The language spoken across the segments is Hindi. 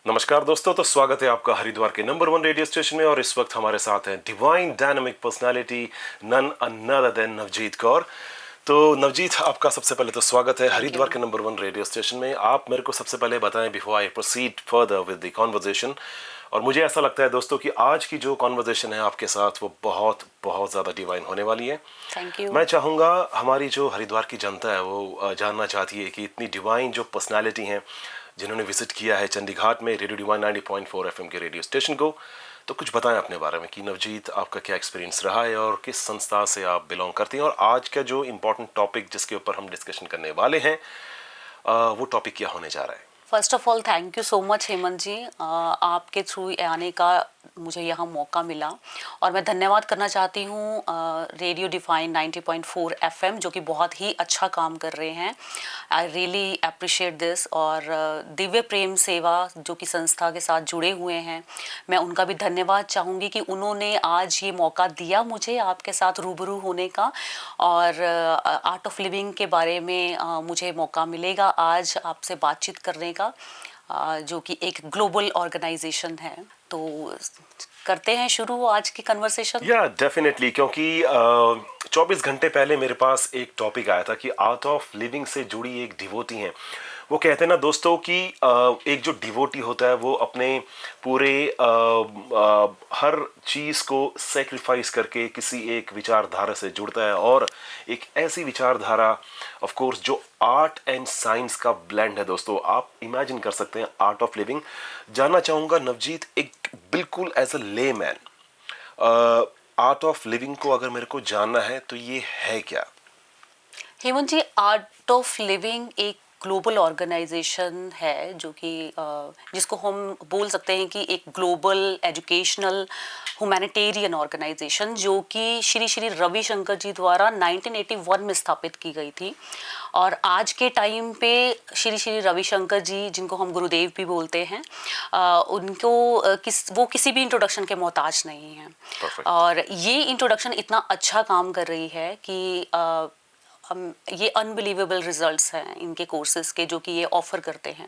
नमस्कार दोस्तों, तो स्वागत है आपका हरिद्वार के नंबर 1 रेडियो स्टेशन में। और इस वक्त हमारे साथ हैं divine dynamic personality none other than Navjeet Kaur. तो नवजीत, आपका सबसे पहले तो स्वागत है थैंक यू। हरिद्वार के नंबर 1 रेडियो स्टेशन में। आप मेरे को सबसे पहले बताएं before I proceed further with the conversation. और मुझे ऐसा लगता है दोस्तों कि आज की जो कॉन्वर्जेशन है आपके साथ वो बहुत बहुत ज़्यादा डिवाइन होने वाली है। Thank you. मैं चाहूँगा हमारी जो हरिद्वार की जनता है वो जानना चाहती है कि इतनी डिवाइन जो पर्सनालिटी हैं जिन्होंने विजिट किया है चंडीघाट में रेडियो डिवाइन 90.4 एफएम के रेडियो स्टेशन को, तो कुछ बताएं अपने बारे में कि नवजीत आपका क्या एक्सपीरियंस रहा है और किस संस्था से आप बिलोंग करती हैं, और आज का जो इम्पोर्टेंट टॉपिक जिसके ऊपर हम डिस्कशन करने वाले हैं वो टॉपिक क्या होने जा रहा है। First of all thank you so much Hemant जी, आपके थ्रू आने का मुझे यहाँ मौका मिला और मैं धन्यवाद करना चाहती हूँ रेडियो डिफाइन 90.4 एफएम जो कि बहुत ही अच्छा काम कर रहे हैं। I really appreciate this. और दिव्य प्रेम सेवा जो कि संस्था के साथ जुड़े हुए हैं, मैं उनका भी धन्यवाद चाहूँगी कि उन्होंने आज ये मौका दिया मुझे आपके साथ रूबरू होने का। और आर्ट ऑफ लिविंग के बारे में मुझे मौका मिलेगा आज आपसे बातचीत करने का, जो कि एक ग्लोबल ऑर्गेनाइजेशन है। तो करते हैं शुरू आज की कन्वर्सेशन। या डेफिनेटली, क्योंकि 24 घंटे पहले मेरे पास एक टॉपिक आया था कि आर्ट ऑफ लिविंग से जुड़ी एक डिवोटी हैं। वो कहते हैं ना दोस्तों कि एक जो डिवोटी होता है वो अपने पूरे हर चीज़ को सेक्रीफाइस करके किसी एक विचारधारा से जुड़ता है, और एक ऐसी विचारधारा ऑफ कोर्स जो आर्ट एंड साइंस का ब्लेंड है। दोस्तों, आप इमेजिन कर सकते हैं आर्ट ऑफ लिविंग। जानना चाहूँगा नवजीत, एक बिल्कुल एज अ ले मैन, आर्ट ऑफ लिविंग को अगर मेरे को जानना है तो ये है क्या? हेमंत जी, आर्ट ऑफ लिविंग एक ग्लोबल ऑर्गेनाइजेशन है जो कि जिसको हम बोल सकते हैं कि एक ग्लोबल एजुकेशनल ह्यूमैनिटेरियन ऑर्गेनाइजेशन जो कि श्री श्री रविशंकर जी द्वारा 1981 में स्थापित की गई थी। और आज के टाइम पे श्री श्री रविशंकर जी, जिनको हम गुरुदेव भी बोलते हैं, उनको वो किसी भी इंट्रोडक्शन के मोहताज नहीं हैं। Perfect. और ये इंट्रोडक्शन इतना अच्छा काम कर रही है कि ये अनबिलीवेबल रिजल्ट्स हैं इनके कोर्सेज के जो कि ये ऑफ़र करते हैं।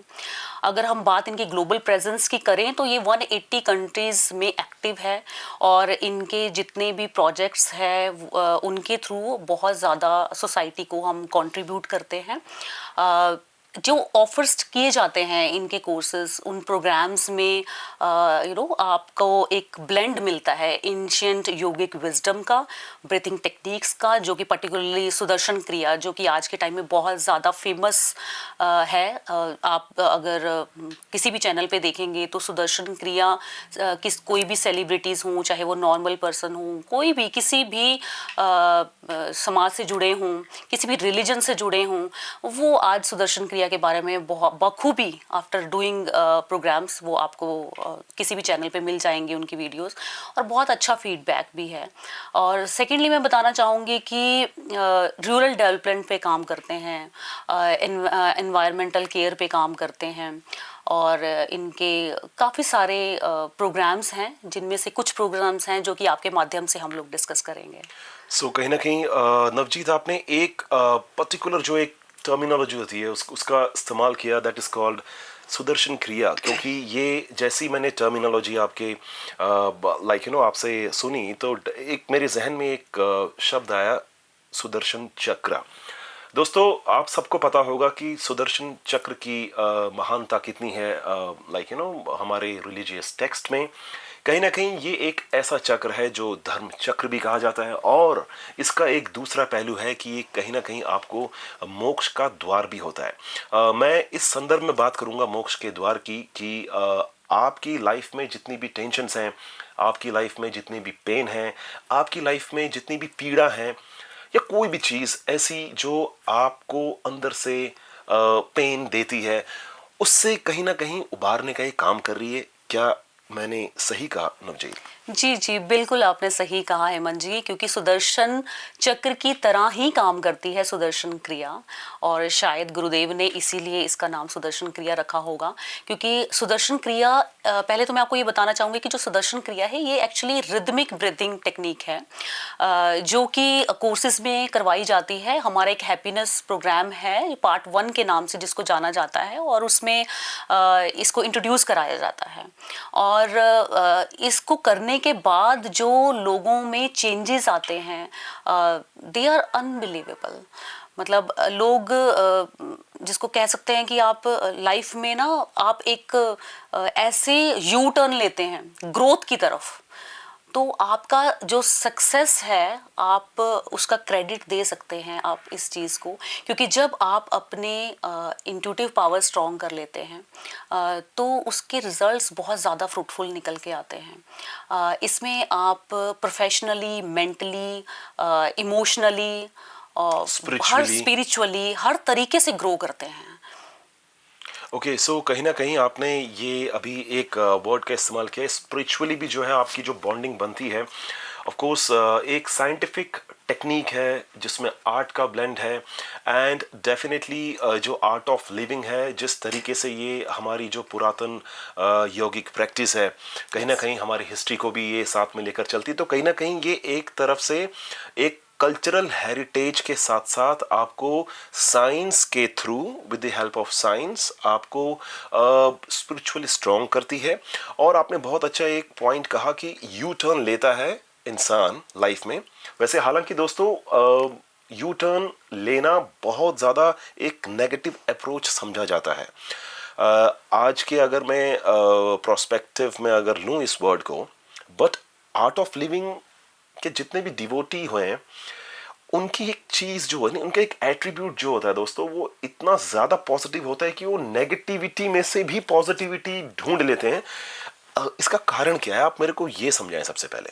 अगर हम बात इनकी ग्लोबल प्रेजेंस की करें तो ये 180 कंट्रीज़ में एक्टिव है। और इनके जितने भी प्रोजेक्ट्स हैं उनके थ्रू बहुत ज़्यादा सोसाइटी को हम कंट्रीब्यूट करते हैं। जो ऑफर्स किए जाते हैं इनके कोर्सेज, उन प्रोग्राम्स में आपको एक ब्लेंड मिलता है एंशिएंट योगिक विजडम का, ब्रीथिंग टेक्निक्स का, जो कि पर्टिकुलरली सुदर्शन क्रिया जो कि आज के टाइम में बहुत ज़्यादा फेमस है। आप अगर किसी भी चैनल पे देखेंगे तो सुदर्शन क्रिया कोई भी सेलिब्रिटीज़ हों, चाहे वो नॉर्मल पर्सन हों, कोई भी किसी भी समाज से जुड़े हों, किसी भी रिलीजन से जुड़े हों, वो आज सुदर्शन क्रिया के बारे में बहुत बखूबी आफ्टर डूइंग प्रोग्राम्स वो आपको किसी भी चैनल पे मिल जाएंगे उनकी वीडियोस। और बहुत अच्छा फीडबैक भी है। और सेकेंडली मैं बताना चाहूँगी कि रूरल डेवलपमेंट पे काम करते हैं, एनवायरमेंटल केयर पे काम करते हैं। और इनके काफ़ी सारे प्रोग्राम्स हैं जिनमें से कुछ प्रोग्राम्स हैं जो कि आपके माध्यम से हम लोग डिस्कस करेंगे। सो कहीं ना कहीं नवजीत, आपने एक पर्टिकुलर जो एक टर्मिनोलॉजी होती है उसका इस्तेमाल किया, दैट इज कॉल्ड सुदर्शन क्रिया। क्योंकि ये जैसी मैंने टर्मिनोलॉजी आपके आपसे सुनी तो एक मेरे जहन में एक शब्द आया, सुदर्शन चक्र। दोस्तों, आप सबको पता होगा कि सुदर्शन चक्र की महानता कितनी है। हमारे रिलीजियस टेक्स्ट में कहीं ना कहीं ये एक ऐसा चक्र है जो धर्म चक्र भी कहा जाता है, और इसका एक दूसरा पहलू है कि ये कहीं ना कहीं आपको मोक्ष का द्वार भी होता है। मैं इस संदर्भ में बात करूंगा मोक्ष के द्वार की कि आपकी लाइफ में जितनी भी टेंशन्स हैं, आपकी लाइफ में जितनी भी पेन है, आपकी लाइफ में जितनी भी पीड़ा है, या कोई भी चीज़ ऐसी जो आपको अंदर से पेन देती है, उससे कहीं ना कहीं उबारने का ये काम कर रही है। क्या मैंने सही कहा नवजीत? जी, जी, बिल्कुल आपने सही कहा हेमंत जी, क्योंकि सुदर्शन चक्र की तरह ही काम करती है सुदर्शन क्रिया, और शायद गुरुदेव ने इसीलिए इसका नाम सुदर्शन क्रिया रखा होगा, क्योंकि सुदर्शन क्रिया पहले तो मैं आपको ये बताना चाहूँगी कि जो सुदर्शन क्रिया है ये एक्चुअली रिदमिक ब्रीथिंग टेक्निक है, जो कि कोर्सेज में करवाई जाती है। हमारा एक हैप्पीनेस प्रोग्राम है पार्ट 1 के नाम से जिसको जाना जाता है, और उसमें इसको इंट्रोड्यूस कराया जाता है, और इसको करने के बाद जो लोगों में चेंजेस आते हैं दे आर अनबिलीवेबल। मतलब लोग जिसको कह सकते हैं कि आप लाइफ में ना आप एक ऐसे यू टर्न लेते हैं ग्रोथ की तरफ, तो आपका जो सक्सेस है आप उसका क्रेडिट दे सकते हैं आप इस चीज़ को, क्योंकि जब आप अपने इंट्यूटिव पावर स्ट्रॉन्ग कर लेते हैं तो उसके रिजल्ट्स बहुत ज़्यादा फ्रूटफुल निकल के आते हैं। इसमें आप प्रोफेशनली, मेंटली, इमोशनली, हर स्पिरिचुअली। स्पिरिचुअली हर तरीके से ग्रो करते हैं। ओके, सो कहीं ना कहीं आपने ये अभी एक वर्ड का इस्तेमाल किया है, स्पिरिचुअली भी जो है आपकी जो बॉन्डिंग बनती है, ऑफ कोर्स एक साइंटिफिक टेक्निक है जिसमें आर्ट का ब्लेंड है, एंड डेफिनेटली जो आर्ट ऑफ लिविंग है, जिस तरीके से ये हमारी जो पुरातन यौगिक प्रैक्टिस है, कहीं ना कहीं हमारी हिस्ट्री को भी ये साथ में लेकर चलती है, तो कहीं ना कहीं ये एक तरफ से एक कल्चरल हेरिटेज के साथ साथ आपको साइंस के through, with the help of science, आपको स्पिरिचुअली स्ट्रॉन्ग करती है। और आपने बहुत अच्छा एक पॉइंट कहा कि यू टर्न लेता है इंसान लाइफ में। वैसे हालांकि दोस्तों यू टर्न लेना बहुत ज़्यादा एक नेगेटिव अप्रोच समझा जाता है। आज के अगर मैं प्रोस्पेक्टिव में अगर लूँ इस वर्ड को, बट आर्ट ऑफ लिविंग के जितने भी डिवोटी हुए हैं, उनकी एक चीज जो है, उनका एक एट्रीब्यूट जो होता है दोस्तों, वो इतना ज्यादा पॉजिटिव होता है कि वो नेगेटिविटी में से भी पॉजिटिविटी ढूंढ लेते हैं। इसका कारण क्या है, आप मेरे को ये समझाएं सबसे पहले।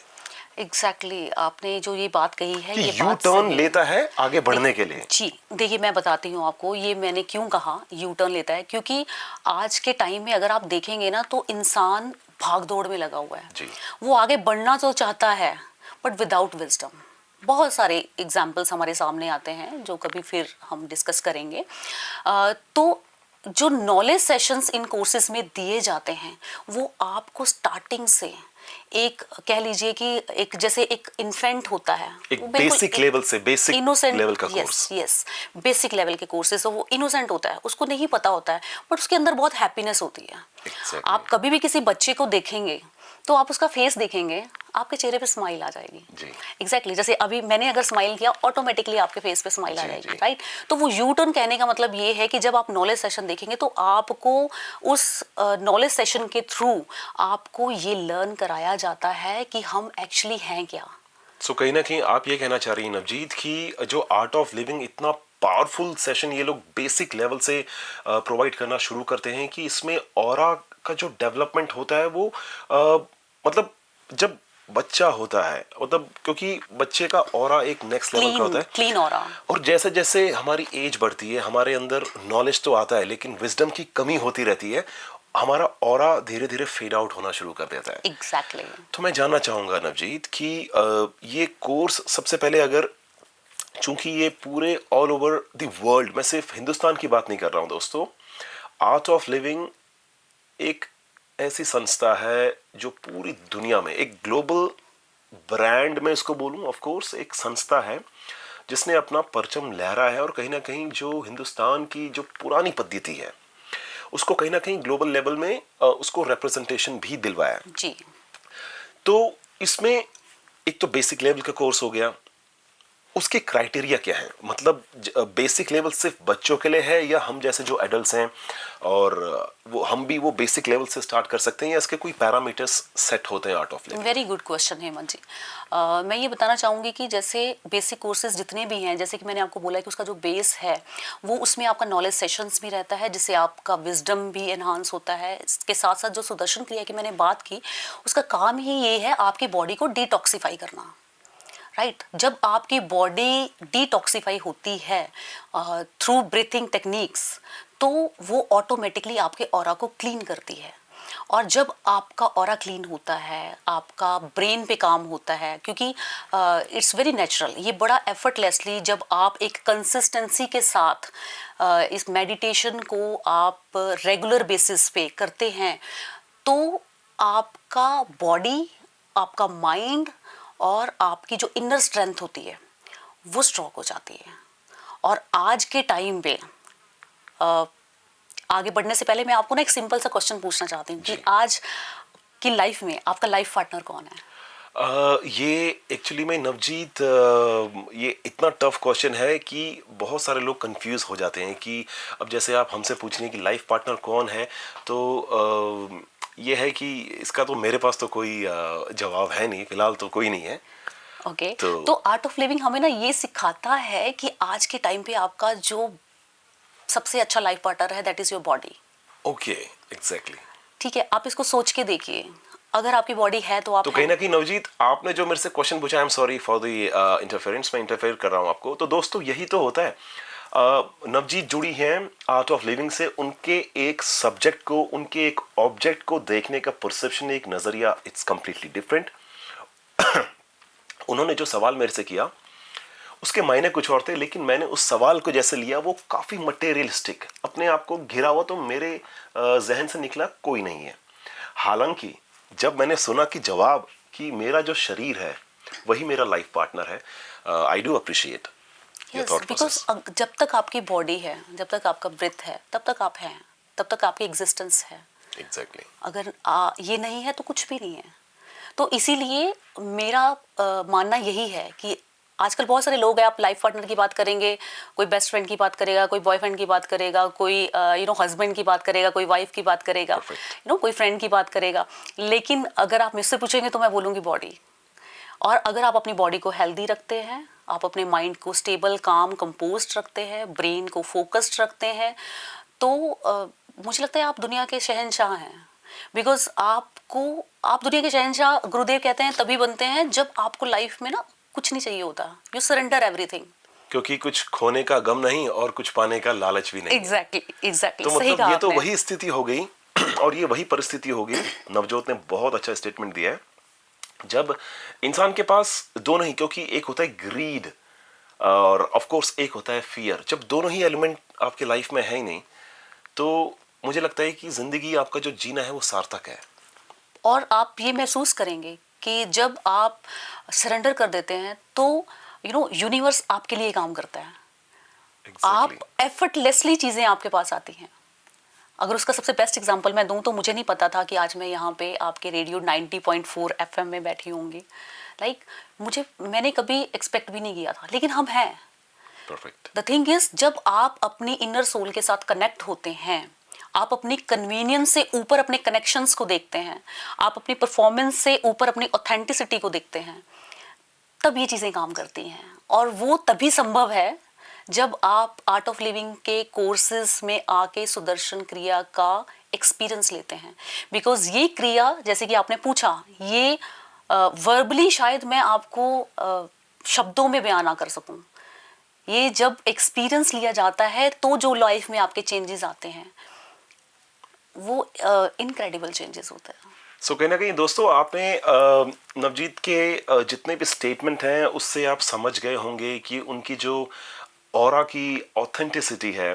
एग्जैक्टली आपने जो ये बात कही है कि ये यू बात टर्न सही है। लेता है आगे बढ़ने के लिए। जी, देखिए मैं बताती हूँ आपको ये मैंने क्यों कहा यू टर्न लेता है, क्योंकि आज के टाइम में अगर आप देखेंगे ना तो इंसान भाग दौड़ में लगा हुआ है। जी। वो आगे बढ़ना तो चाहता है बट विदाउट विजडम। बहुत सारे एग्जाम्पल्स हमारे सामने आते हैं जो कभी फिर हम डिस्कस करेंगे। तो जो नॉलेज सेशंस इन कोर्सेज में दिए जाते हैं वो आपको स्टार्टिंग से एक कह लीजिए कि एक जैसे एक इन्फेंट होता है, एक वो बिल्कुल बेसिक लेवल से, बेसिक इनोसेंट, लेवल का yes course. Yes, basic level के कोर्सेज, वो इनोसेंट होता है, उसको नहीं पता होता है, बट उसके अंदर बहुत हैप्पीनेस होती है। एग्जैक्टली। आप कभी भी किसी बच्चे को देखेंगे तो आप उसका फेस देखेंगे, आपके चेहरे पे स्माइल आ जाएगी। जी। एग्जैक्टली जैसे अभी मैंने अगर स्माइल किया ऑटोमेटिकली आपके फेस पे स्माइल आ जी, जाएगी, जी। राइट। तो वो यू टर्न कहने का मतलब ये है कि जब आप नॉलेज सेशन देखेंगे तो आपको उस नॉलेज सेशन के थ्रू आपको ये लर्न कराया जाता है कि हम एक्चुअली हैं क्या। सो कहीं ना कहीं आप ये कहना चाह रही हैं नवजीत कि जो आर्ट ऑफ लिविंग इतना पावरफुल सेशन ये लोग बेसिक लेवल से प्रोवाइड करना शुरू करते हैं कि इसमें ऑरा का जो डेवलपमेंट होता है वो मतलब जब बच्चा होता है, मतलब क्योंकि बच्चे का ऑरा एक नेक्स्ट लेवल का क्लीन होता है। Clean aura. और जैसे जैसे हमारी एज बढ़ती है, हमारे अंदर नॉलेज तो आता है लेकिन विजडम की कमी होती रहती है, हमारा ऑरा धीरे धीरे फेड आउट होना शुरू कर देता है। एग्जैक्टली। तो मैं जानना चाहूंगा नवजीत कि ये कोर्स सबसे पहले, अगर चूंकि ये पूरे ऑल ओवर द वर्ल्ड, मैं सिर्फ हिंदुस्तान की बात नहीं कर रहा हूं दोस्तों, आर्ट ऑफ लिविंग एक ऐसी संस्था है जो पूरी दुनिया में एक ग्लोबल ब्रांड में इसको बोलूं, ऑफ कोर्स एक संस्था है जिसने अपना परचम लहरा है, और कहीं ना कहीं जो हिंदुस्तान की जो पुरानी पद्धति है उसको कहीं ना कहीं ग्लोबल लेवल में उसको रिप्रेजेंटेशन भी दिलवाया है। जी। तो इसमें एक तो बेसिक लेवल का कोर्स हो गया, उसके क्राइटेरिया क्या है, मतलब बेसिक लेवल सिर्फ बच्चों के लिए है या हम जैसे जो एडल्ट्स हैं और वो हम भी वो बेसिक लेवल से स्टार्ट कर सकते हैं, या इसके कोई पैरामीटर्स सेट होते हैं art of living? Very good question Hemant जी। मैं ये बताना चाहूँगी कि जैसे बेसिक कोर्सेज जितने भी हैं, जैसे कि मैंने आपको बोला कि उसका जो बेस है वो उसमें आपका नॉलेज सेशंस भी रहता है जिससे आपका विजडम भी एनहांस होता है। इसके साथ साथ जो सुदर्शन क्रिया की मैंने बात की उसका काम ही ये है आपकी बॉडी को डिटॉक्सिफाई करना, राइट। जब आपकी बॉडी डिटॉक्सिफाई होती है थ्रू ब्रीथिंग टेक्निक्स तो वो ऑटोमेटिकली आपके ऑरा को क्लीन करती है, और जब आपका ऑरा क्लीन होता है, आपका ब्रेन पे काम होता है, क्योंकि इट्स वेरी नेचुरल, ये बड़ा एफर्टलेसली जब आप एक कंसिस्टेंसी के साथ इस मेडिटेशन को आप रेगुलर बेसिस पे करते हैं, तो आपका बॉडी, आपका माइंड और आपकी जो इनर स्ट्रेंथ होती है वो स्ट्रॉन्ग हो जाती है। और आज के टाइम पे आगे बढ़ने से पहले मैं आपको ना एक सिंपल सा क्वेश्चन पूछना चाहती हूँ कि जी। आज की लाइफ में आपका लाइफ पार्टनर कौन है? ये एक्चुअली में नवजीत, ये इतना टफ क्वेश्चन है कि बहुत सारे लोग कंफ्यूज हो जाते हैं कि अब जैसे आप हमसे पूछ रहे हैं कि लाइफ पार्टनर कौन है, तो ये है कि इसका तो मेरे पास तो कोई जवाब है नहीं, फिलहाल तो कोई नहीं है। ओके, तो तो आर्ट ऑफ लिविंग हमें ना ये सिखाता है कि आज के टाइम पे आपका जो सबसे अच्छा लाइफ पार्टनर है that is your body. Okay, exactly. ठीक है, आप इसको सोच के देखिए, अगर आपकी बॉडी है तो आप तो कहीं हैं। ना कहीं नवजीत, आपने जो मेरे से क्वेश्चन पूछा, I am sorry for the interference, मैं इंटरफेयर कर रहा हूँ आपको। तो दोस्तों यही तो होता है, नवजीत जुड़ी हैं आर्ट ऑफ लिविंग से, उनके एक सब्जेक्ट को, उनके एक ऑब्जेक्ट को देखने का परसेप्शन, एक नजरिया, इट्स कंप्लीटली डिफरेंट। उन्होंने जो सवाल मेरे से किया उसके मायने कुछ और थे, लेकिन मैंने उस सवाल को जैसे लिया वो काफी मटेरियलिस्टिक, अपने आप को घिरा हुआ, तो मेरे जहन से निकला कोई नहीं है। हालांकि जब मैंने सुना कि जवाब कि मेरा जो शरीर है वही मेरा लाइफ पार्टनर है, I do appreciate your yes, thought because process. जब तक आपकी बॉडी है, जब तक आपका ब्रेथ है, तब तक आप हैं, तब तक आपकी एग्जिस्टेंस है। एग्जैक्टली। अगर ये नहीं है तो कुछ भी नहीं है। तो इसीलिए मेरा मानना यही है कि आजकल बहुत सारे लोग हैं, आप लाइफ पार्टनर की बात करेंगे, कोई बेस्ट फ्रेंड की बात करेगा, कोई बॉयफ्रेंड की बात करेगा, कोई हस्बैंड की बात करेगा, कोई वाइफ की बात करेगा, Perfect. कोई फ्रेंड की बात करेगा। लेकिन अगर आप मुझसे पूछेंगे तो मैं बोलूँगी बॉडी। और अगर आप अपनी बॉडी को हेल्दी रखते हैं, आप अपने माइंड को स्टेबल, काम, कंपोज्ड रखते हैं, ब्रेन को फोकस्ड रखते हैं, तो मुझे लगता है आप दुनिया के शहंशाह हैं। बिकॉज आप दुनिया के शहंशाह, गुरुदेव कहते हैं, तभी बनते हैं जब आपको लाइफ में ना कुछ नहीं चाहिए होता, यू सरेंडर एवरीथिंग। क्योंकि कुछ खोने का गम नहीं और कुछ पाने का लालच भी नहीं है। एग्जैक्टली तो सही मतलब कहा ये तो आपने। वही स्थिति हो गई और ये वही परिस्थिति हो गई। नवजोत ने बहुत अच्छा स्टेटमेंट दिया है, जब इंसान के पास दो नहीं, क्योंकि एक होता है ग्रीड और ऑफ कोर्स एक होता है फियर, जब दोनों ही एलिमेंट आपके लाइफ में है ही नहीं, तो मुझे लगता है कि जिंदगी आपका जो जीना है वो सार्थक है। और आप ये महसूस करेंगे कि जब आप सरेंडर कर देते हैं तो यूनिवर्स आपके लिए काम करता है। आप एग्जैक्टली। एफर्टलेसली चीज़ें आपके पास आती हैं। अगर उसका सबसे बेस्ट एग्जांपल मैं दूं तो मुझे नहीं पता था कि आज मैं यहाँ पे आपके रेडियो 90.4 एफएम में बैठी होंगी। मैंने कभी एक्सपेक्ट भी नहीं किया था, लेकिन हम हैं। परफेक्ट। द थिंग इज, जब आप अपनी इनर सोल के साथ कनेक्ट होते हैं, आप अपनी कन्वीनियंस से ऊपर अपने कनेक्शंस को देखते हैं, आप अपनी परफॉर्मेंस से ऊपर अपनी ऑथेंटिसिटी को देखते हैं, तब ये चीज़ें काम करती हैं। और वो तभी संभव है जब आप आर्ट ऑफ लिविंग के कोर्सेज में आके सुदर्शन क्रिया का एक्सपीरियंस लेते हैं। बिकॉज ये क्रिया, जैसे कि आपने पूछा, ये वर्बली शायद मैं आपको शब्दों में बयान ना कर सकूं। ये जब एक्सपीरियंस लिया जाता है तो जो लाइफ में आपके चेंजेस आते हैं वो इनक्रेडिबल चेंजेस होते हैं। सो कहीं ना कहीं दोस्तों, आपने नवजीत के जितने भी स्टेटमेंट हैं उससे आप समझ गए होंगे कि उनकी जो ऑरा की ऑथेंटिसिटी है,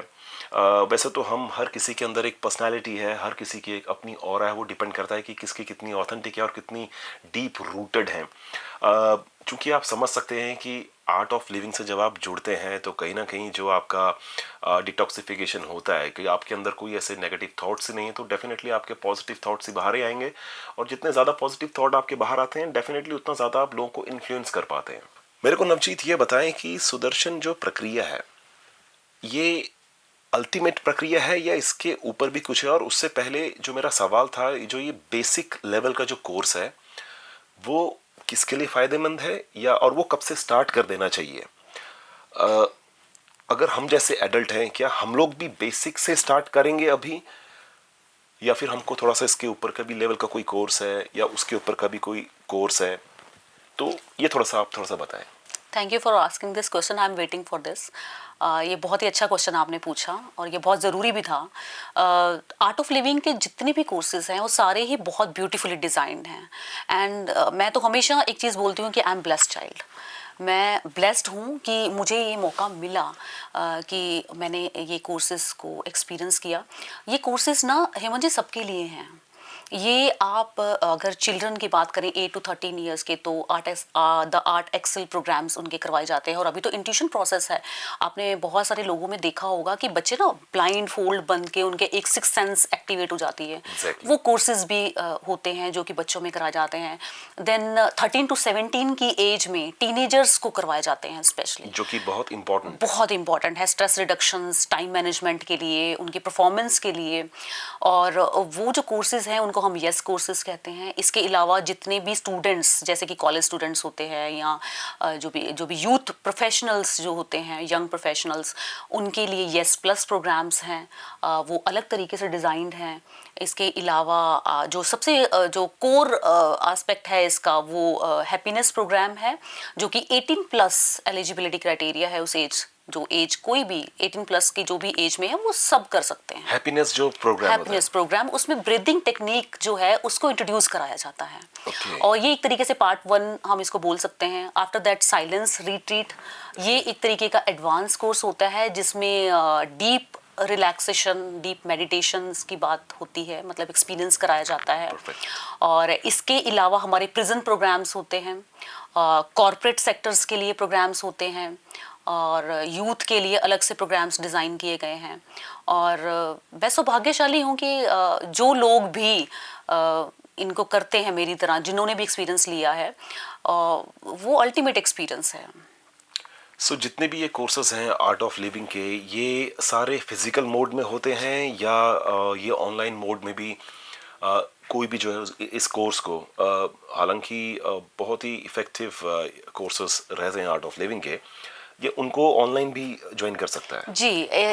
वैसे तो हम हर किसी के अंदर एक पर्सनालिटी है, हर किसी की एक अपनी ऑरा है, वो डिपेंड करता है कि किसकी कितनी ऑथेंटिक है और कितनी डीप रूटेड है। चूंकि आप समझ सकते हैं कि आर्ट ऑफ लिविंग से जब आप जुड़ते हैं तो कहीं ना कहीं जो आपका डिटॉक्सिफिकेशन होता है कि आपके अंदर कोई ऐसे नेगेटिव थॉट्स ही नहीं है, तो डेफिनेटली आपके पॉजिटिव थॉट्स ही बाहर ही आएंगे। और जितने ज़्यादा पॉजिटिव थॉट आपके बाहर आते हैं, डेफिनेटली उतना ज़्यादा आप लोगों को इन्फ्लुएंस कर पाते हैं। मेरे को नवजीत ये बताएं कि सुदर्शन जो प्रक्रिया है, ये अल्टीमेट प्रक्रिया है या इसके ऊपर भी कुछ है? और उससे पहले जो मेरा सवाल था, जो ये बेसिक लेवल का जो कोर्स है वो किसके लिए फायदेमंद है, या और वो कब से स्टार्ट कर देना चाहिए? अगर हम जैसे एडल्ट हैं, क्या हम लोग भी बेसिक से स्टार्ट करेंगे अभी, या फिर हमको थोड़ा सा इसके ऊपर का भी लेवल का कोई कोर्स है या उसके ऊपर का भी कोई कोर्स है? तो ये आप थोड़ा सा बताएं। Thank you for asking this question, I am waiting for this. ये बहुत ही अच्छा क्वेश्चन आपने पूछा और ये बहुत ज़रूरी भी था। आर्ट ऑफ लिविंग के जितने भी कोर्सेज हैं वो सारे ही बहुत ब्यूटीफुली डिज़ाइंड हैं। एंड मैं तो हमेशा एक चीज़ बोलती हूँ कि आई एम ब्लेस्ड चाइल्ड। मैं ब्लेस्ड हूँ कि मुझे ये मौका मिला कि मैंने ये कोर्सेज को एक्सपीरियंस किया। ये कोर्सेज ना हेमंत जी सबके लिए हैं। ये आप अगर चिल्ड्रन की बात करें 8 to 13 ईयर्स के, तो द आर्ट एक्सेल प्रोग्राम्स उनके करवाए जाते हैं। और अभी तो इंट्यूशन प्रोसेस है। आपने बहुत सारे लोगों में देखा होगा कि बच्चे ना ब्लाइंड फोल्ड बन के उनके एक सिक्स सेंस एक्टिवेट हो जाती है। Exactly. वो कोर्सेज भी होते हैं जो कि बच्चों में कराए जाते हैं। देन 13 to 17 की एज में टीनेजर्स को करवाए जाते हैं स्पेशली, जो कि बहुत इम्पोर्टेंट है। बहुत इंपॉर्टेंट है स्ट्रेस रिडक्शंस, टाइम मैनेजमेंट के लिए, उनके परफॉर्मेंस के लिए। और वो जो कोर्सेज हैं उनको हम यस कोर्सेज कहते हैं। इसके अलावा जितने भी स्टूडेंट्स जैसे कि कॉलेज स्टूडेंट्स होते हैं या जो भी यूथ प्रोफेशनल्स जो होते हैं, यंग प्रोफेशनल्स, उनके लिए यस प्लस प्रोग्राम्स हैं। वो अलग तरीके से डिज़ाइंड हैं। इसके अलावा जो सबसे जो कोर एस्पेक्ट है इसका, वो हैप्पीनेस प्रोग्राम है, जो कि 18 प्लस एलिजिबिलिटी क्राइटेरिया है। उस एज, जो एज कोई भी 18 प्लस की जो भी एज में है वो सब कर सकते हैं। हैप्पीनेस जो प्रोग्राम होता है। हैप्पीनेस प्रोग्राम, उसमें ब्रीदिंग टेक्निक जो है उसको इंट्रोड्यूस कराया जाता है। Okay. और ये एक तरीके से पार्ट 1 हम इसको बोल सकते हैं। आफ्टर दैट साइलेंस रिट्रीट, ये एक तरीके का एडवांस कोर्स होता है जिसमें डीप रिलैक्सेशन, डीप मेडिटेशंस की बात होती है, मतलब एक्सपीरियंस कराया जाता है। Perfect. और इसके अलावा हमारे प्रिजन प्रोग्राम्स होते हैं, कॉरपोरेट सेक्टर्स के लिए प्रोग्राम्स होते हैं, और यूथ के लिए अलग से प्रोग्राम्स डिज़ाइन किए गए हैं। और मैं सौभाग्यशाली हूँ कि जो लोग भी इनको करते हैं मेरी तरह, जिन्होंने भी एक्सपीरियंस लिया है, वो अल्टीमेट एक्सपीरियंस है। सो जितने भी ये कोर्सेज हैं आर्ट ऑफ लिविंग के, ये सारे फिजिकल मोड में होते हैं या ये ऑनलाइन मोड में भी कोई भी जो है इस कोर्स को, हालांकि बहुत ही इफ़ेक्टिव कोर्सेज रहते हैं आर्ट ऑफ लिविंग के, ये उनको ऑनलाइन भी ज्वाइन कर सकता है? जी,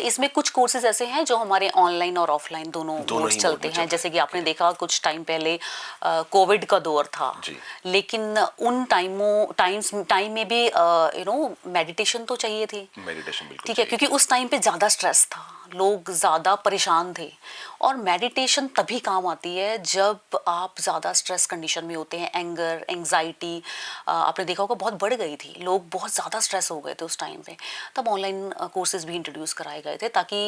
इसमें कुछ कोर्सेज ऐसे हैं जो हमारे ऑनलाइन और ऑफलाइन दोनों दोनों मोड्स ही मोड चलते में हैं। चलते जैसे हैं। कि आपने देखा कुछ टाइम पहले कोविड का दौर था, जी। लेकिन उन टाइम में भी मेडिटेशन तो चाहिए थी। मेडिटेशन बिल्कुल ठीक है, चाहिए। क्योंकि उस टाइम पे ज़्यादा स्ट्रेस था, लोग ज़्यादा परेशान थे। और मेडिटेशन तभी काम आती है जब आप ज़्यादा स्ट्रेस कंडीशन में होते हैं। एंगर, एंग्जाइटी आपने देखा होगा बहुत बढ़ गई थी, लोग बहुत ज़्यादा स्ट्रेस हो गए थे उस टाइम पे। तब ऑनलाइन कोर्सेज भी इंट्रोड्यूस कराए गए थे ताकि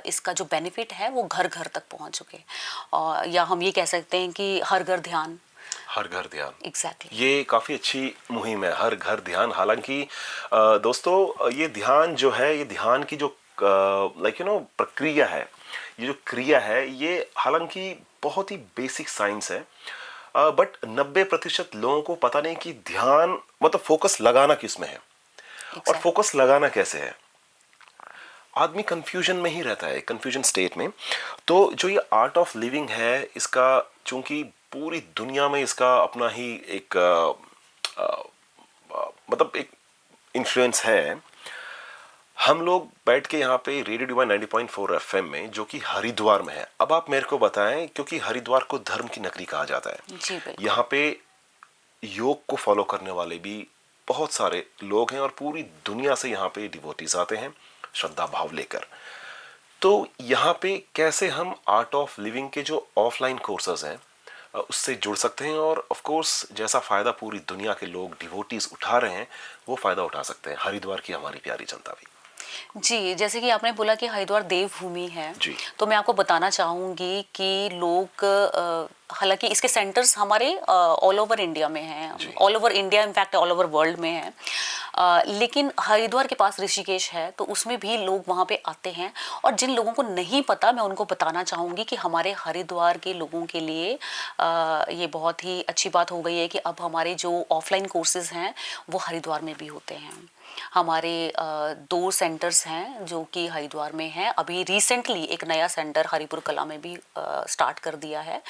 इसका जो बेनिफिट है वो घर घर तक पहुंच सके। या हम ये कह सकते हैं कि हर घर ध्यान। हर घर ध्यान, एग्जैक्टली। ये काफ़ी अच्छी मुहिम है, हर घर ध्यान। हालांकि दोस्तों, ये ध्यान जो है, ये ध्यान की जो प्रक्रिया है, ये जो क्रिया है, ये हालांकि बहुत ही बेसिक साइंस है, बट 90% लोगों को पता नहीं कि ध्यान मतलब फोकस लगाना किस में है और फोकस लगाना कैसे है। आदमी कंफ्यूजन में ही रहता है, कंफ्यूजन स्टेट में। तो जो ये आर्ट ऑफ लिविंग है, इसका चूंकि पूरी दुनिया में इसका अपना ही एक मतलब एक इन्फ्लुएंस है। हम लोग बैठ के यहाँ पे रेडियो डिवाइन 90.4 एफएम में, जो कि हरिद्वार में है। अब आप मेरे को बताएं, क्योंकि हरिद्वार को धर्म की नगरी कहा जाता है, जी बिल्कुल। यहाँ पे योग को फॉलो करने वाले भी बहुत सारे लोग हैं और पूरी दुनिया से यहाँ पे डिवोटीज आते हैं श्रद्धा भाव लेकर। तो यहाँ पे कैसे हम आर्ट ऑफ लिविंग के जो ऑफलाइन कोर्सेज हैं उससे जुड़ सकते हैं, और ऑफ कोर्स जैसा फ़ायदा पूरी दुनिया के लोग डिवोटीज उठा रहे हैं, वो फ़ायदा उठा सकते हैं हरिद्वार की हमारी प्यारी जनता भी। जी, जैसे कि आपने बोला कि हरिद्वार देवभूमि है, जी। तो मैं आपको बताना चाहूँगी कि लोग हालांकि इसके सेंटर्स हमारे ऑल ओवर इंडिया में हैं, all over India, in fact all over world में हैं। लेकिन हरिद्वार के पास ऋषिकेश है, तो उसमें भी लोग वहाँ पे आते हैं। और जिन लोगों को नहीं पता, मैं उनको बताना चाहूँगी कि हमारे हरिद्वार के लोगों के लिए ये बहुत ही अच्छी बात हो गई है कि अब हमारे जो ऑफलाइन कोर्सेज हैं वो हरिद्वार में भी होते हैं। हमारे 2 सेंटर्स हैं जो कि हरिद्वार में हैं। अभी रिसेंटली एक नया सेंटर हरिपुर कला में भी स्टार्ट कर दिया है।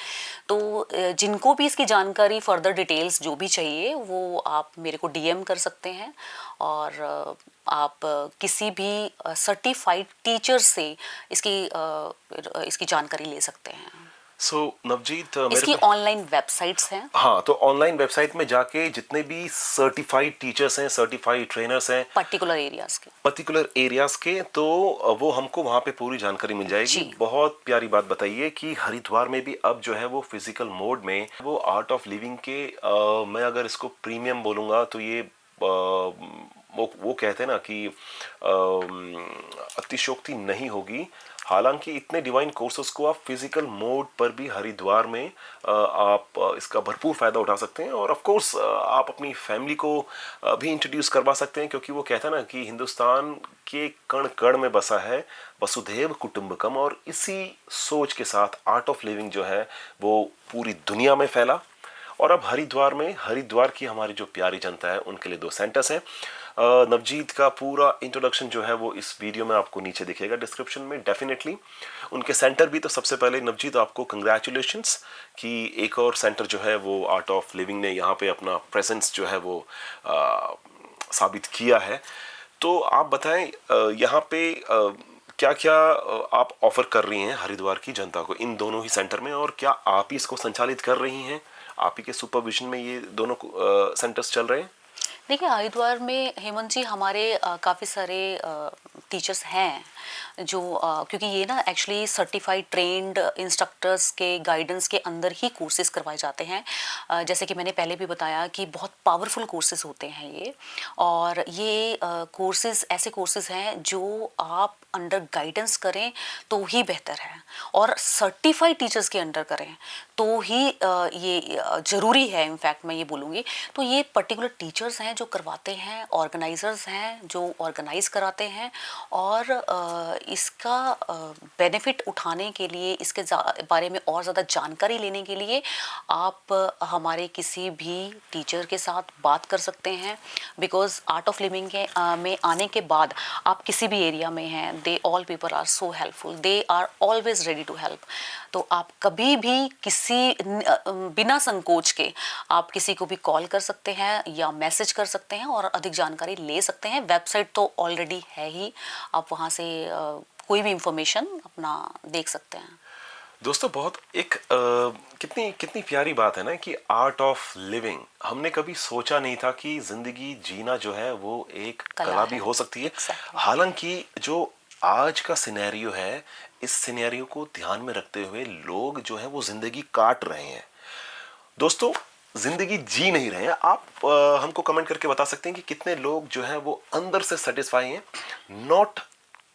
तो जिनको भी इसकी जानकारी, फर्दर डिटेल्स जो भी चाहिए, वो आप मेरे को डीएम कर सकते हैं, और आप किसी भी सर्टिफाइड टीचर से इसकी जानकारी ले सकते हैं। सो नवजीत मेरे इसकी को ऑनलाइन वेबसाइट्स हैं हाँ, तो ऑनलाइन वेबसाइट में जाके जितने भी सर्टिफाइड टीचर्स हैं, सर्टिफाइड ट्रेनर्स हैं पर्टिकुलर एरियाज के। पर्टिकुलर एरियाज के, तो वो हमको वहाँ पे पूरी जानकारी मिल जाएगी। जी। बहुत प्यारी बात बताइए कि हरिद्वार में भी अब जो है वो फिजिकल मोड में वो आर्ट ऑफ लिविंग के मैं अगर इसको प्रीमियम बोलूँगा तो ये वो कहते हैं ना कि अतिशयोक्ति नहीं होगी। हालांकि इतने डिवाइन कोर्सेज को आप फिजिकल मोड पर भी हरिद्वार में आप इसका भरपूर फायदा उठा सकते हैं, और ऑफ कोर्स आप अपनी फैमिली को भी इंट्रोड्यूस करवा सकते हैं, क्योंकि वो कहता है ना कि हिंदुस्तान के कण कण में बसा है वसुधैव कुटुंबकम, और इसी सोच के साथ आर्ट ऑफ लिविंग जो है वो पूरी दुनिया में फैला। और अब हरिद्वार में, हरिद्वार की हमारी जो प्यारी जनता है उनके लिए 2 सेंटर्स हैं। नवजीत का पूरा इंट्रोडक्शन जो है वो इस वीडियो में आपको नीचे दिखेगा डिस्क्रिप्शन में डेफिनेटली। उनके सेंटर भी, तो सबसे पहले नवजीत आपको कंग्रेचुलेशंस कि एक और सेंटर जो है वो आर्ट ऑफ लिविंग ने यहाँ पे अपना प्रेजेंस जो है वो साबित किया है। तो आप बताएं यहाँ पे क्या क्या आप ऑफर कर रही हैं हरिद्वार की जनता को इन दोनों ही सेंटर में, और क्या आप ही इसको संचालित कर रही हैं, आप ही के सुपरविजन में ये दोनों सेंटर्स चल रहे हैं? देखिए, हरिद्वार में हेमंत जी हमारे काफ़ी सारे टीचर्स हैं जो क्योंकि ये ना एक्चुअली सर्टिफाइड ट्रेंड इंस्ट्रक्टर्स के गाइडेंस के अंदर ही कोर्सेज करवाए जाते हैं। जैसे कि मैंने पहले भी बताया कि बहुत पावरफुल कोर्सेज होते हैं ये, और ये कोर्सेज ऐसे कोर्सेज हैं जो आप अंडर गाइडेंस करें तो ही बेहतर है, और सर्टिफाइड टीचर्स के अंडर करें तो ही ये ज़रूरी है। इनफैक्ट मैं ये बोलूँगी, तो ये पर्टिकुलर टीचर्स हैं जो करवाते हैं, ऑर्गेनाइजर्स हैं जो ऑर्गेनाइज कराते हैं, और इसका बेनिफिट उठाने के लिए, इसके बारे में और ज़्यादा जानकारी लेने के लिए आप हमारे किसी भी टीचर के साथ बात कर सकते हैं। बिकॉज आर्ट ऑफ लिविंग के में आने के बाद आप किसी भी एरिया में हैं, they all people are so helpful, they are always ready to help. तो आप कभी भी किसी बिना संकोच के आप किसी को भी कॉल कर सकते हैं या मैसेज कर सकते हैं और अधिक जानकारी ले सकते हैं। वेबसाइट तो ऑलरेडी है ही, आप वहाँ से कोई भी इंफॉर्मेशन अपना देख सकते हैं। दोस्तों बहुत एक कितनी कितनी प्यारी बात है ना कि आर्ट ऑफ लिविंग, हमने कभी सोचा नहीं था कि जिंदगी जीना जो है वो एक कला भी हो सकती है। Exactly. हालांकि जो आज का सिनेरियो है, इस सिनेरियो को ध्यान में रखते हुए लोग जो है वो जिंदगी काट रहे हैं। दोस्तों जिंदगी जी नहीं रहे हैं। आप हमको कमेंट करके बता सकते हैं कि कितने लोग जो है वो अंदर से सेटिस्फाई हैं, not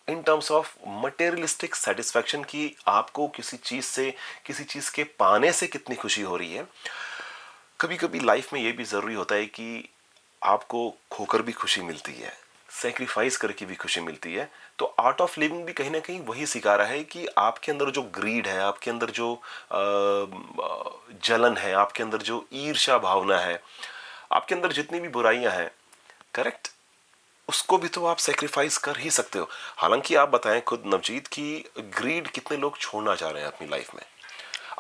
in terms of materialistic satisfaction की आपको किसी चीज से, किसी चीज के पाने से कितनी खुशी हो रही है। कभी कभी लाइफ में ये भी जरूरी होता है कि आपको खोकर भी खुशी मिलती है, सेक्रीफाइस करके भी खुशी मिलती है। तो आर्ट ऑफ लिविंग भी कहीं ना कहीं वही सिखा रहा है कि आपके अंदर जो ग्रीड है, आपके अंदर जो जलन है, आपके अंदर जो ईर्ष्या भावना है, आपके अंदर जितनी भी बुराइयां हैं, करेक्ट, उसको भी तो आप सेक्रीफाइस कर ही सकते हो। हालांकि आप बताएं खुद नवजीत कि ग्रीड कितने लोग छोड़ना चाह रहे हैं अपनी लाइफ में।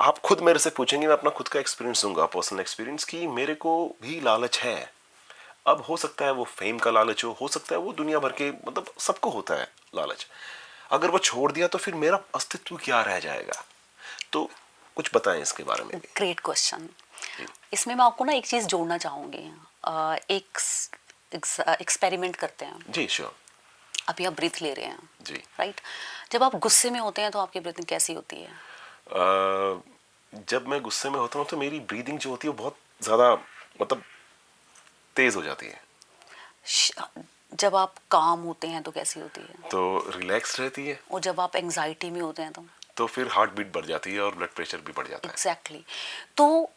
आप खुद मेरे से पूछेंगे, मैं अपना खुद का एक्सपीरियंस दूंगा, पर्सनल एक्सपीरियंस, कि मेरे को भी लालच है। अब हो सकता है वो फेम का लालच हो सकता है वो दुनिया भर के, मतलब सबको होता है लालच। अगर वो छोड़ दिया तो फिर मेरा अस्तित्व क्या रह जाएगा? तो कुछ बताएं इसके बारे में भी। Great question. इसमें मैं आपको ना एक चीज़ जोड़ना चाहूँगी। एक एक्सपेरिमेंट करते हैं। जी श्योर। अभी आप ब्रीथ ले रहे हैं जी। राइट। जब आप गुस्से में होते हैं तो आपकी ब्रीथिंग कैसी होती है? जब मैं गुस्से में होता हूँ तो मेरी ब्रीदिंग जो होती है वो बहुत ज़्यादा, मतलब तेज़ हो जाती है। जब आप काम होते हैं तो कैसी होती है? तो रिलैक्स रहती है। और जब आप एंजाइटी में होते हैं तो फिर हार्ट बीट बढ़ जाती है और ब्लड प्रेशर भी बढ़ जाता है। एग्जैक्टली तो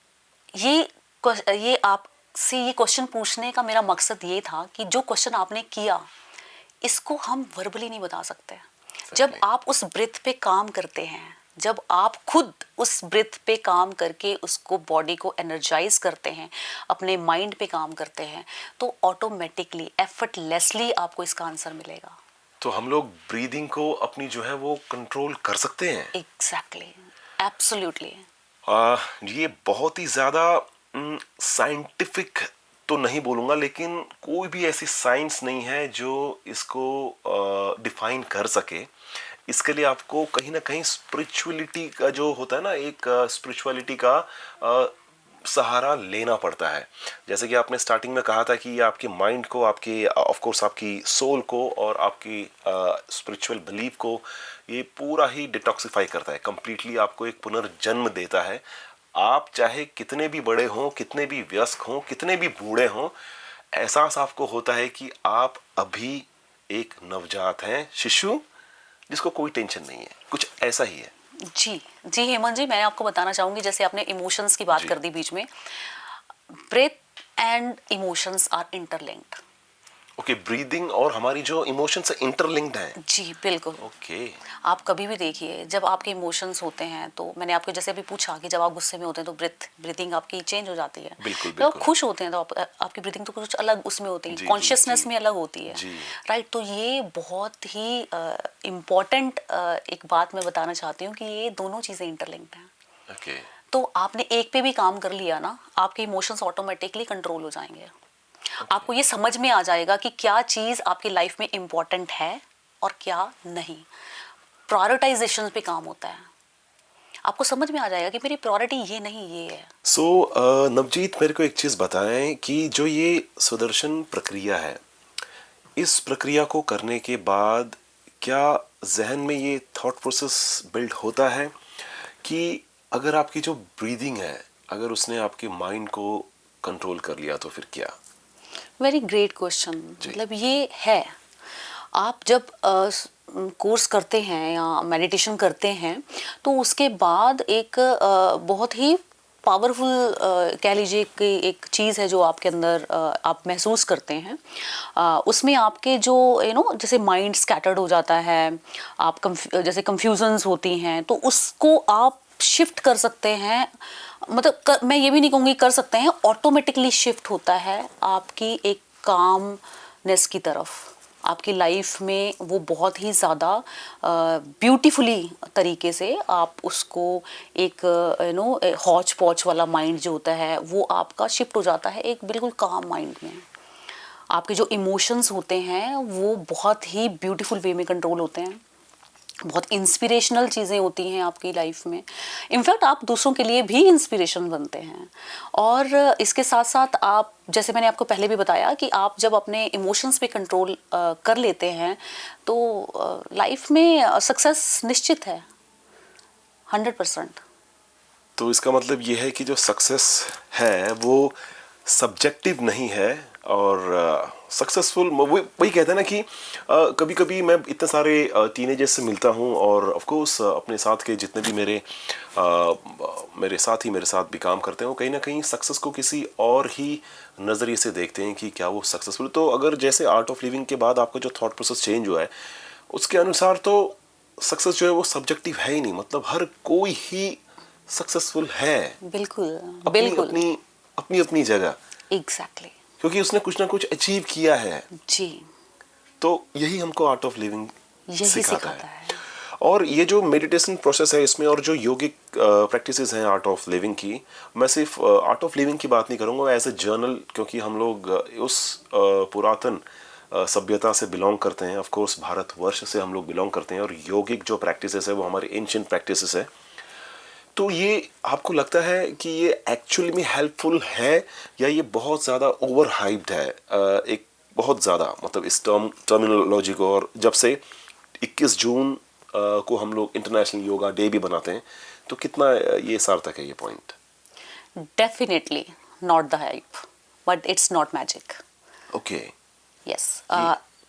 ये आपसे ये क्वेश्चन पूछने का मेरा मकसद ये था कि जो क्वेश्चन आपने किया इसको हम वर्बली नहीं बता सकते। जब आप उस ब्रेथ पे काम करते हैं, जब आप खुद उस ब्रेथ पे काम करके उसको बॉडी को एनर्जाइज करते हैं, अपने माइंड पे काम करते हैं, तो ऑटोमेटिकली एफर्टलेसली आपको इसका आंसर मिलेगा। तो हम लोग ब्रीदिंग को अपनी जो है वो कंट्रोल कर सकते हैं। Exactly, absolutely. ये बहुत ही ज़्यादा साइंटिफिक तो नहीं बोलूँगा, लेकिन कोई भी ऐसी साइंस नहीं है जो इसको डिफाइन कर सके। इसके लिए आपको कहीं ना कहीं स्पिरिचुअलिटी का जो होता है ना, एक स्पिरिचुअलिटी का सहारा लेना पड़ता है। जैसे कि आपने स्टार्टिंग में कहा था कि ये आपके माइंड को, आपके ऑफ कोर्स आपकी सोल को और आपकी स्पिरिचुअल बिलीफ को ये पूरा ही डिटॉक्सिफाई करता है, कंप्लीटली आपको एक पुनर्जन्म देता है। आप चाहे कितने भी बड़े हों, कितने भी वयस्क हों, कितने भी बूढ़े हों, एहसास आपको होता है कि आप अभी एक नवजात हैं, शिशु जिसको कोई टेंशन नहीं है। कुछ ऐसा ही है। जी जी हेमंत जी, मैं आपको बताना चाहूंगी, जैसे आपने इमोशंस की बात जी। कर दी बीच में, breath and emotions are interlinked. Okay, breathing और हमारी जो इमोशन से इंटरलिंक्ड है। जी बिल्कुल। ओके। आप कभी भी देखिए, जब आपके इमोशंस होते हैं, तो मैंने आपको जैसे अभी पूछा कि जब आप गुस्से में होते हैं तो ब्रीथिंग आपकी चेंज हो जाती है। बिल्कुल जब आप बिल्कुल। खुश होते हैं तो आपकी ब्रीथिंग तो कुछ अलग उसमें होती जी, है, जी, कॉन्शियसनेस जी। में अलग होती है। जी। राइट, तो ये बहुत ही इम्पॉर्टेंट एक बात मैं बताना चाहती हूँ कि ये दोनों चीज़ें इंटरलिंक्ड हैं। ओके। तो आपने एक पे भी काम कर लिया ना, आपके इमोशंस ऑटोमेटिकली कंट्रोल हो जाएंगे। आपको ये समझ में आ जाएगा कि क्या चीज़ आपकी लाइफ में इम्पॉर्टेंट है और क्या नहीं। प्रायोरिटाइजेशन पे काम होता है। आपको समझ में आ जाएगा कि मेरी प्रायोरिटी ये नहीं, ये है। सो नवजीत, मेरे को एक चीज़ बताएं कि जो ये सुदर्शन प्रक्रिया है, इस प्रक्रिया को करने के बाद क्या जहन में ये थॉट प्रोसेस बिल्ड होता है कि अगर आपकी जो ब्रीदिंग है, अगर उसने आपके माइंड को कंट्रोल कर लिया तो फिर क्या? Very great question. जी। मतलब ये है, आप जब कोर्स करते हैं या मेडिटेशन करते हैं, तो उसके बाद एक बहुत ही पावरफुल कह लीजिए कि एक चीज़ है जो आपके अंदर आप महसूस करते हैं। उसमें आपके जो जैसे माइंड स्कैटर्ड हो जाता है, आप जैसे कंफ्यूजन्स होती हैं, तो उसको आप शिफ्ट कर सकते हैं। मतलब मैं ये भी नहीं कहूँगी कर सकते हैं, ऑटोमेटिकली शिफ्ट होता है आपकी एक कामनेस की तरफ। आपकी लाइफ में वो बहुत ही ज़्यादा ब्यूटीफुली तरीके से आप उसको एक हौच पौच वाला माइंड जो होता है वो आपका शिफ्ट हो जाता है एक बिल्कुल काम माइंड में। आपके जो इमोशंस होते हैं वो बहुत ही ब्यूटीफुल वे में कंट्रोल होते हैं। बहुत इंस्पिरेशनल चीज़ें होती हैं आपकी लाइफ में। इनफैक्ट आप दूसरों के लिए भी इंस्पिरेशन बनते हैं। और इसके साथ साथ आप, जैसे मैंने आपको पहले भी बताया कि आप जब अपने इमोशंस पे कंट्रोल कर लेते हैं तो लाइफ में सक्सेस निश्चित है 100%। तो इसका मतलब ये है कि जो सक्सेस है वो सब्जेक्टिव नहीं है, और सक्सेसफुल वही कहते हैं ना कि कभी कभी मैं इतने सारे टीनेजर्स से मिलता हूँ, और ऑफ कोर्स अपने साथ के जितने भी मेरे साथी मेरे साथ भी काम करते हैं, वो कहीं ना कहीं सक्सेस को किसी और ही नज़रिए से देखते हैं कि क्या वो सक्सेसफुल। तो अगर जैसे आर्ट ऑफ लिविंग के बाद आपका जो थॉट प्रोसेस चेंज हुआ है, उसके अनुसार तो सक्सेस जो है वो सब्जेक्टिव है ही नहीं, मतलब हर कोई ही सक्सेसफुल है बिल्कुल अपनी बिल्कुल। अपनी अपनी अपनी जगह, एग्जैक्टली। क्योंकि उसने कुछ ना कुछ अचीव किया है। जी, तो यही हमको आर्ट ऑफ लिविंग यही सिखाता सिखाता है। है। और ये जो मेडिटेशन प्रोसेस है इसमें, और जो योगिक प्रैक्टिसेस हैं आर्ट ऑफ लिविंग की, मैं सिर्फ आर्ट ऑफ लिविंग की बात नहीं करूँगा एज ए जर्नल, क्योंकि हम लोग उस पुरातन सभ्यता से बिलोंग करते हैं। ऑफ कोर्स भारतवर्ष से हम लोग बिलोंग करते हैं, और योगिक जो प्रैक्टिसेस है वो हमारे एंशिएंट प्रैक्टिसेस है। तो ये आपको लगता है कि ये एक्चुअली में हेल्पफुल है, या ये बहुत ज़्यादा ओवर हाइप्ड है? एक बहुत ज़्यादा, मतलब इस टर्मिनोलॉजी को, और जब से 21 जून को हम लोग इंटरनेशनल योगा डे भी बनाते हैं, तो कितना ये सार्थक है ये point? Definitely not the hype, but it's not magic. Okay. Yes,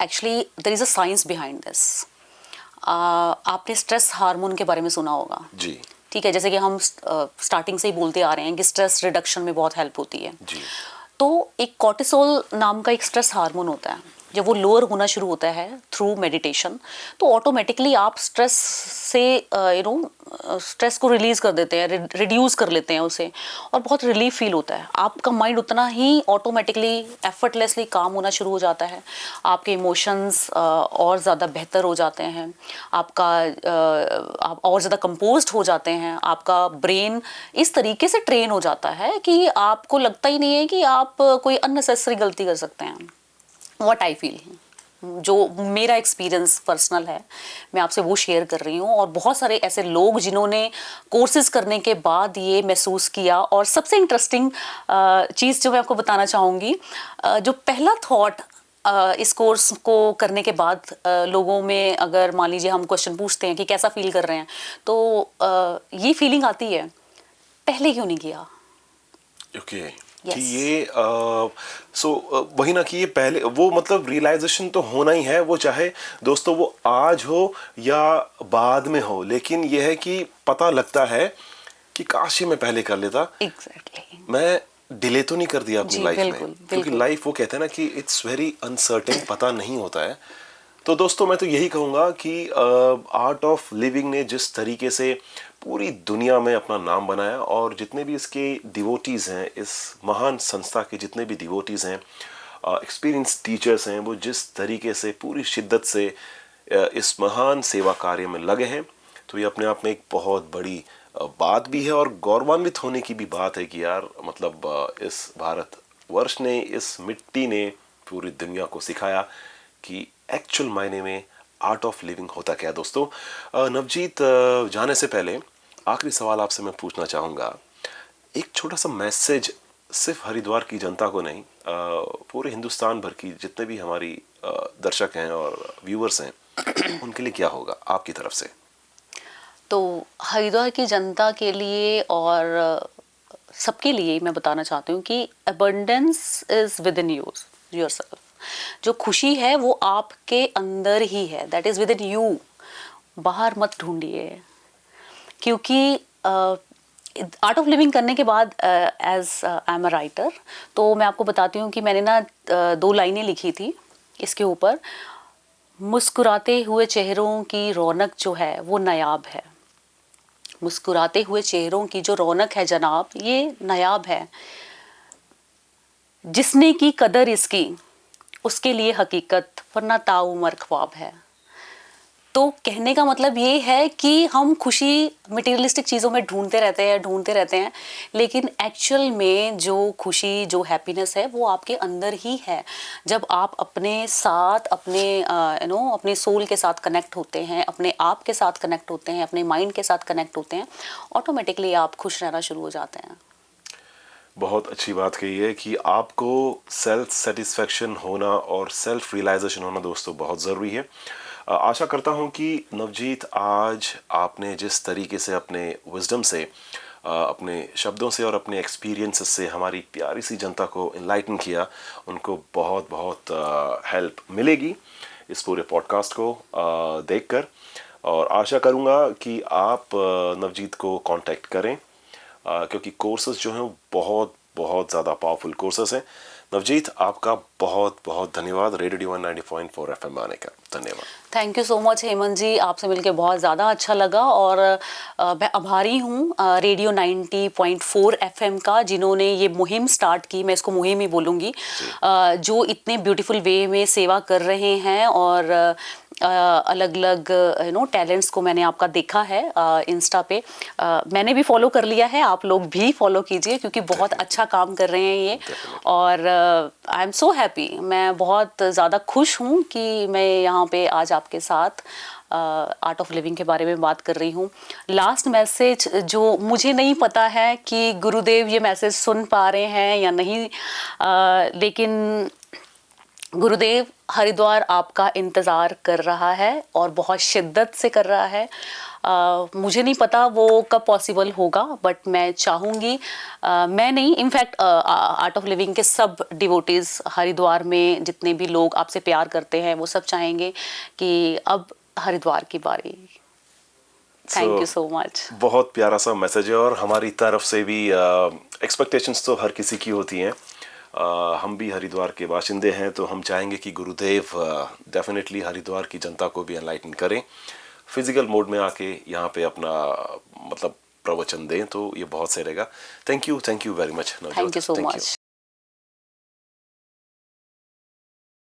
actually there is a science behind this. आपने स्ट्रेस हार्मोन के बारे में सुना होगा। जी ठीक है, जैसे कि हम स्टार्टिंग से ही बोलते आ रहे हैं कि स्ट्रेस रिडक्शन में बहुत हेल्प होती है। जी। तो एक कॉर्टिसोल नाम का एक स्ट्रेस हार्मोन होता है, जब वो लोअर होना शुरू होता है थ्रू मेडिटेशन, तो ऑटोमेटिकली आप स्ट्रेस से स्ट्रेस को रिलीज़ कर देते हैं, रिड्यूस कर लेते हैं उसे, और बहुत रिलीफ फील होता है। आपका माइंड उतना ही ऑटोमेटिकली एफर्टलेसली काम होना शुरू हो जाता है। आपके इमोशंस और ज़्यादा बेहतर हो जाते हैं, आपका आप और ज़्यादा कंपोज्ड हो जाते हैं। आपका ब्रेन इस तरीके से ट्रेन हो जाता है कि आपको लगता ही नहीं है कि आप कोई अननेसेसरी गलती कर सकते हैं। What I feel. जो मेरा एक्सपीरियंस पर्सनल है, मैं आपसे वो शेयर कर रही हूँ। और बहुत सारे ऐसे लोग जिन्होंने कोर्सेज करने के बाद ये महसूस किया। और सबसे इंटरेस्टिंग चीज़ जो मैं आपको बताना चाहूँगी, जो पहला थॉट इस कोर्स को करने के बाद लोगों में, अगर मान लीजिए हम क्वेश्चन पूछते हैं कि कैसा फील कर रहे हैं, तो ये फीलिंग आती है, पहले क्यों नहीं किया। Okay Yes. कि ये वही ना कि ये पहले वो मतलब रियलाइजेशन तो होना ही है, वो चाहे दोस्तों वो आज हो या बाद में हो, लेकिन ये है कि पता लगता है कि काश ये मैं पहले कर लेता, एग्जैक्टली। मैं डिले तो नहीं कर दिया अपनी जी, लाइफ में, बिल्कुल, क्योंकि बिल्कुल। लाइफ वो कहते हैं ना कि इट्स वेरी अनसर्टेन, पता नहीं होता है। तो दोस्तों मैं तो यही कहूँगा कि आर्ट ऑफ लिविंग ने जिस तरीके से पूरी दुनिया में अपना नाम बनाया, और जितने भी इसके डिवोटीज़ हैं, इस महान संस्था के जितने भी डिवोटीज़ हैं, एक्सपीरियंस टीचर्स हैं, वो जिस तरीके से पूरी शिद्दत से इस महान सेवा कार्य में लगे हैं, तो ये अपने आप में एक बहुत बड़ी बात भी है और गौरवान्वित होने की भी बात है कि यार मतलब इस भारत वर्ष ने, इस मिट्टी ने पूरी दुनिया को सिखाया कि एक्चुअल मायने में आर्ट ऑफ लिविंग होता क्या है। दोस्तों नवजीत, जाने से पहले आखिरी सवाल आपसे मैं पूछना चाहूँगा, एक छोटा सा मैसेज सिर्फ हरिद्वार की जनता को नहीं, पूरे हिंदुस्तान भर की जितने भी हमारी दर्शक हैं और व्यूअर्स हैं, उनके लिए क्या होगा आपकी तरफ से। तो हरिद्वार की जनता के लिए और सबके लिए मैं बताना चाहती हूँ कि abundance is with in yourself. जो खुशी है वो आपके अंदर ही है, that is with in you. बाहर मत ढूंढिए, क्योंकि आर्ट ऑफ लिविंग करने के बाद as I am a writer, तो मैं आपको बताती हूँ कि मैंने ना 2 लाइनें लिखी थी इसके ऊपर। मुस्कुराते हुए चेहरों की रौनक जो है वो नायाब है। मुस्कुराते हुए चेहरों की जो रौनक है जनाब, ये नायाब है। जिसने की कदर इसकी, उसके लिए हकीकत, वरना ताउम्र ख्वाब है। तो कहने का मतलब ये है कि हम खुशी मटेरियलिस्टिक चीज़ों में ढूंढते रहते हैं, लेकिन एक्चुअल में जो खुशी, जो हैप्पीनेस है वो आपके अंदर ही है। जब आप अपने साथ, अपने अपने सोल के साथ कनेक्ट होते हैं, अपने आप के साथ कनेक्ट होते हैं, अपने माइंड के साथ कनेक्ट होते हैं, ऑटोमेटिकली आप खुश रहना शुरू हो जाते हैं। बहुत अच्छी बात कही है कि आपको सेल्फ सेटिस्फेक्शन होना और सेल्फ रियलाइजेशन होना दोस्तों बहुत ज़रूरी है। आशा करता हूं कि नवजीत, आज आपने जिस तरीके से अपने विजडम से, अपने शब्दों से और अपने एक्सपीरियंसेस से हमारी प्यारी सी जनता को इनलाइटन किया, उनको बहुत बहुत हेल्प मिलेगी इस पूरे पॉडकास्ट को देखकर। और आशा करूंगा कि आप नवजीत को कांटेक्ट करें, क्योंकि कोर्सेज जो हैं वो बहुत बहुत ज़्यादा पावरफुल कोर्सेज हैं। नवजीत, आपका बहुत बहुत धन्यवाद रेडियो 90.4 FM आने का। धन्यवाद। Thank you so much Hemant जी, आपसे मिलकर बहुत ज़्यादा अच्छा लगा। और मैं आभारी हूँ रेडियो 90.4 FM का, जिन्होंने ये मुहिम स्टार्ट की, मैं इसको मुहिम ही बोलूँगी, जो इतने ब्यूटीफुल वे में सेवा कर रहे हैं। और अलग अलग टैलेंट्स को मैंने आपका देखा है इंस्टा पे, मैंने भी फॉलो कर लिया है, आप लोग भी फॉलो कीजिए क्योंकि बहुत अच्छा काम कर रहे हैं ये। और आई एम सो हैप्पी, मैं बहुत ज़्यादा खुश हूँ कि मैं यहाँ पे आज आपके साथ आर्ट ऑफ लिविंग के बारे में बात कर रही हूँ। लास्ट मैसेज, जो मुझे नहीं पता है कि गुरुदेव ये मैसेज सुन पा रहे हैं या नहीं, लेकिन गुरुदेव, हरिद्वार आपका इंतज़ार कर रहा है और बहुत शिद्दत से कर रहा है। मुझे नहीं पता वो कब पॉसिबल होगा, बट मैं चाहूँगी, मैं नहीं, इनफैक्ट आर्ट ऑफ लिविंग के सब डिवोटीज़ हरिद्वार में जितने भी लोग आपसे प्यार करते हैं, वो सब चाहेंगे कि अब हरिद्वार की बारी। Thank you so much. बहुत प्यारा सा मैसेज है, और हमारी तरफ से भी एक्सपेक्टेशंस तो हर किसी की होती हैं। हम भी हरिद्वार के बाशिंदे हैं, तो हम चाहेंगे कि गुरुदेव डेफिनेटली हरिद्वार की जनता को भी एनलाइटन करें, फिजिकल मोड में आके यहाँ पे अपना मतलब प्रवचन दें, तो ये बहुत सही रहेगा। Thank you very much. Thank you so much.